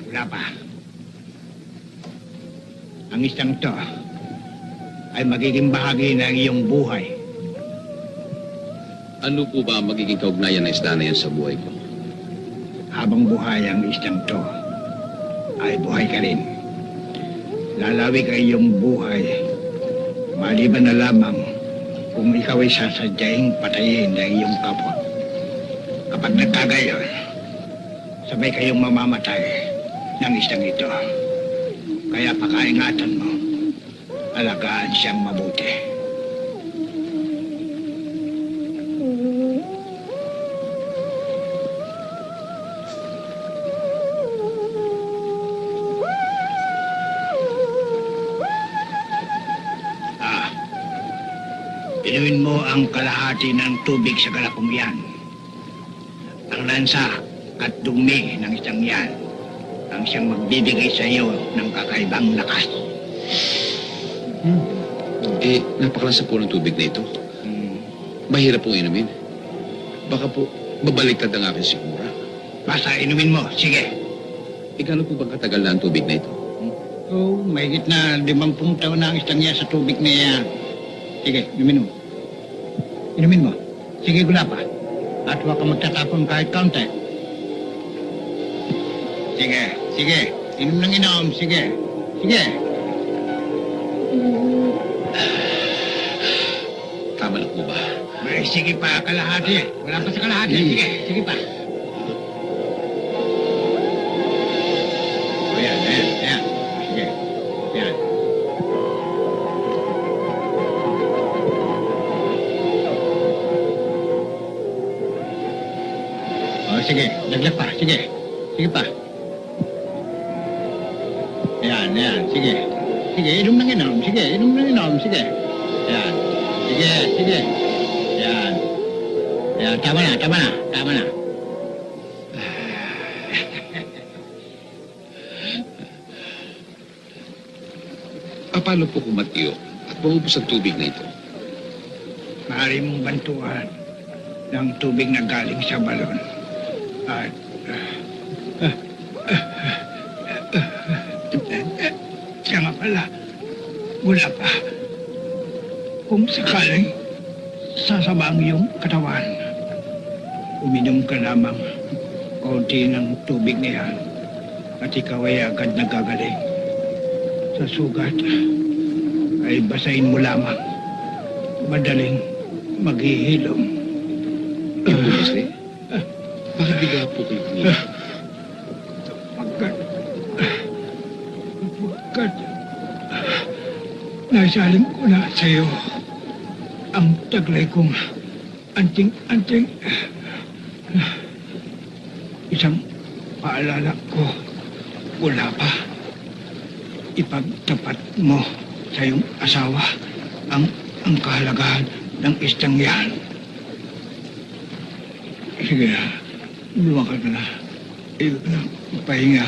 Wala pa. Ang isang to ay magiging bahagi ng iyong buhay. Ano po ba ang magiging kaugnayan ng isda na yan sa buhay ko? Habang buhay ang isang to, ay buhay ka rin. Lalawi ka iyong buhay, maliban na lamang kung ikaw ay sasadyaing patayin ng iyong kapwa. Kapag nagkagayon, sabay kayong mamamatay ng isang ito. Kaya pakaingatan mo, alagaan siyang mabuti. Inumin mo ang kalahati ng tubig sa galapong yan. Ang lansa at dumi ng isang yan ang siyang magbibigay sa iyo ng kakaibang lakas. Napakalasa po ng tubig na ito. Mahirap pong inumin. Baka po babaliktad ang aking sikmura. Basta inumin mo, sige. Gano'n po bang katagal na ang tubig na ito? Mahigit na 50 taon na ang isang yan sa tubig na yan. Sige, inumin mo. Inumin mo. Sige, gula pa. At huwag ka magtatapon kahit kaunti. Sige, sige. Inom ng inom. Sige. Sige. Tama na po ba? Ay, sige pa, kalahati. Wala pa sa kalahati. Sige, sige pa. Ayan, ayan, ayan. Sige. Ayan. Sige, laglag pa, sige. Sige pa. Ayan, ayan, sige. Sige, inom ng inom, sige, inom ng inom, sige. Ayan, sige, sige. Ayan. Ayan, tama na, tama na, tama na. Paano po kung matiyo at maubos ang tubig na ito? Maaari mong bantuan ng tubig na galing sa balon. At siya nga pala, wala pa. Kung sakaling sasaba ang iyong katawan, uminom ka lamang kaunti ng tubig na yan at ikaw ay agad nagagaling. Sa sugat ay basahin mo lamang. Madaling maghihilom. Yan po kasi. Bakit bigla po kayo kanina? Pagkat naisalim ko na sa iyo ang taglay kong anting-anting. Isang paalala ko, wala pa. Ipagtapat mo sa iyong asawa ang kahalagahan ng istang yan. Sige na. Lumakad ka na. Ibig na, pahinga.